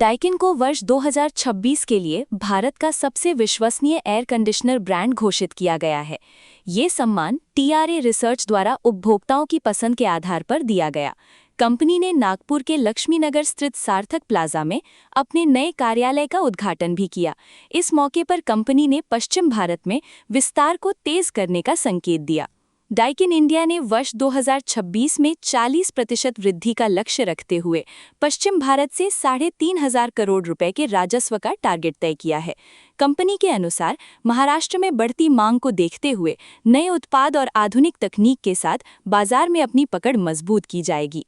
Daikin को वर्ष 2026 के लिए भारत का सबसे विश्वसनीय एयर कंडीशनर ब्रांड घोषित किया गया है। ये सम्मान TRA रिसर्च द्वारा उपभोक्ताओं की पसंद के आधार पर दिया गया। कंपनी ने नागपुर के लक्ष्मीनगर स्थित सार्थक प्लाजा में अपने नए कार्यालय का उद्घाटन भी किया। इस मौके पर कंपनी ने पश्चिम भारत में विस्तार को तेज करने का संकेत दिया। डाइकिन इंडिया ने वर्ष 2026 में 40% वृद्धि का लक्ष्य रखते हुए पश्चिम भारत से 3,500 करोड़ रुपए के राजस्व का टारगेट तय किया है। कंपनी के अनुसार महाराष्ट्र में बढ़ती मांग को देखते हुए नए उत्पाद और आधुनिक तकनीक के साथ बाजार में अपनी पकड़ मजबूत की जाएगी।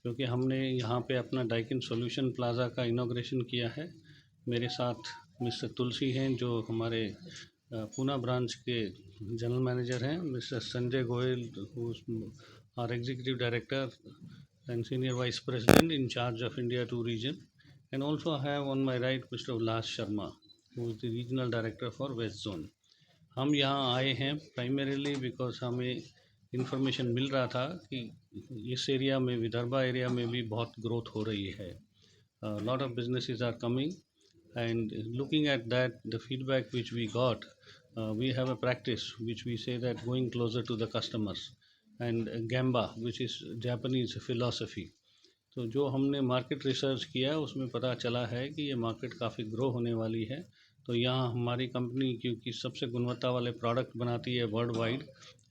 क्योंकि हमने यहाँ पे अपना डाइकिन सॉल्यूशन प्लाजा का इनॉग्रेशन किया है। मेरे साथ मिस्टर तुलसी हैं जो हमारे पूना ब्रांच के जनरल मैनेजर हैं, mister Sanjay Goyal are executive director and senior vice president in charge of India 2 region, and also I have on my right mister Ullas Sharma who is the regional director for west zone. हम यहाँ आए हैं primarily because हमें information मिल रहा था कि इस एरिया में, विदर्भा एरिया में भी बहुत ग्रोथ हो रही है। Lot of businesses are coming and looking at that, the feedback which we got, we have a practice which we say that going closer to the customers and Gamba, which is Japanese philosophy. तो जो हमने market research किया उसमें पता चला है कि ये मार्केट काफ़ी ग्रो होने वाली है। तो यहाँ हमारी कंपनी क्योंकि सबसे गुणवत्ता वाले प्रोडक्ट बनाती है वर्ल्ड वाइड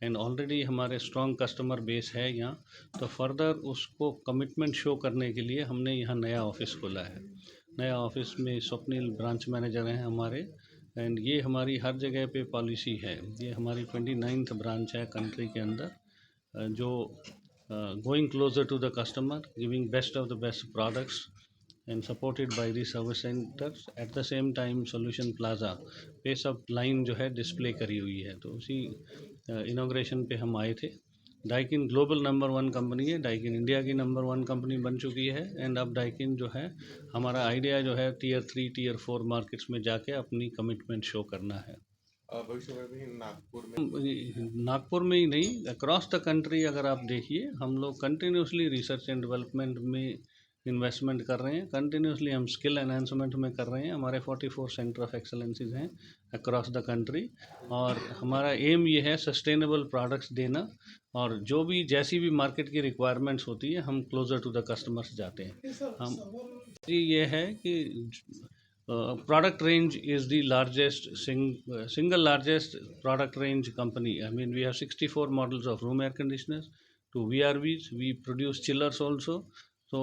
एंड ऑलरेडी हमारे स्ट्रॉन्ग कस्टमर बेस है यहाँ, तो फर्दर उसको कमिटमेंट शो करने के लिए हमने यहाँ नया ऑफिस खोला है। नया ऑफिस में स्वप्निल ब्रांच मैनेजर हैं हमारे, एंड ये हमारी हर जगह पे पॉलिसी है। ये हमारी 29th ब्रांच है कंट्री के अंदर, जो going closer to the customer, giving best of the best products and supported by the service centres. At the same time solution plaza pace of line जो है डिस्प्ले करी हुई है। तो उसी इनॉग्रेशन पे हम आए थे। डाइकिन ग्लोबल नंबर 1 कंपनी है, डाइकिन इंडिया की नंबर 1 कंपनी बन चुकी है, एंड अब डाइकिन जो है हमारा आइडिया जो है Tier 3 Tier 4 मार्केट्स में जाके अपनी कमिटमेंट शो करना है। भविष्य में भी नागपुर में ही नहीं, अक्रॉस द कंट्री अगर आप देखिए, हम लोग कंटिन्यूसली रिसर्च एंड डेवलपमेंट में इन्वेस्टमेंट कर रहे हैं। कंटिन्यूसली हम स्किल एनहांसमेंट में कर रहे हैं। हमारे 44 सेंटर ऑफ एक्सेलेंसीज हैं अक्रॉस द कंट्री, और हमारा एम ये है सस्टेनेबल प्रोडक्ट्स देना, और जो भी जैसी भी मार्केट की रिक्वायरमेंट्स होती है हम क्लोजर टू द कस्टमर्स जाते हैं। हम ये है कि product range is the largest single largest product range company. I mean, we have 64 models of room air conditioners to VRVs. We produce chillers also. So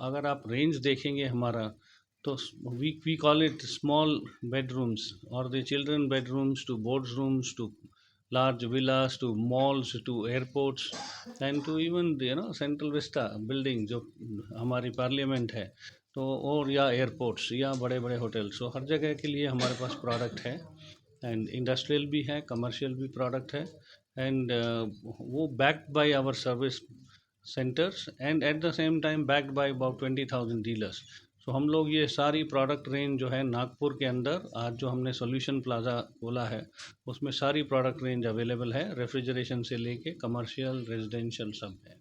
अगर आप रेंज देखेंगे हमारा, तो we call it small bedrooms or the children bedrooms to board rooms to large villas to malls to airports and to even Central Vista building जो हमारी parliament है, तो और या एयरपोर्ट्स या बड़े बड़े होटल्स, तो हर जगह के लिए हमारे पास प्रोडक्ट है। एंड इंडस्ट्रियल भी है, कमर्शियल भी प्रोडक्ट है, एंड वो backed by our service centres and at the same time backed by about 20,000 dealers. तो हम लोग ये सारी प्रोडक्ट रेंज जो है नागपुर के अंदर आज जो हमने सॉल्यूशन प्लाजा खोला है उसमें सारी प्रोडक्ट रेंज अवेलेबल है, रेफ्रिजरेशन से लेके कमर्शियल, रेजिडेंशियल सब है।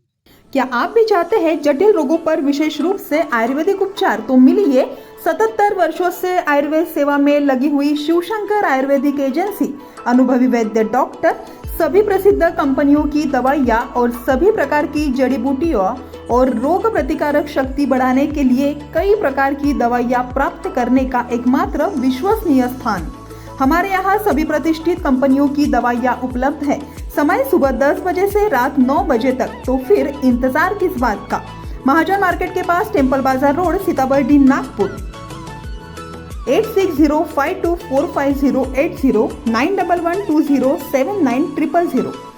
क्या आप भी चाहते हैं जटिल रोगों पर विशेष रूप से आयुर्वेदिक उपचार? तो मिलिए 77 वर्षों से आयुर्वेद सेवा में लगी हुई शिवशंकर आयुर्वेदिक एजेंसी, अनुभवी वैद्य डॉक्टर, सभी प्रसिद्ध कंपनियों की दवाइयाँ और सभी प्रकार की जड़ी बूटियों और रोग प्रतिकारक शक्ति बढ़ाने के लिए कई प्रकार की दवाइयाँ प्राप्त करने का एकमात्र विश्वसनीय स्थान। हमारे यहाँ सभी प्रतिष्ठित कंपनियों की दवाइयाँ उपलब्ध है। समय सुबह 10 बजे से रात 9 बजे तक, तो फिर इंतजार किस बात का। महाजन मार्केट के पास, टेम्पल बाजार रोड, सीताबर्डी, नागपुर। 8605245080 9112079000।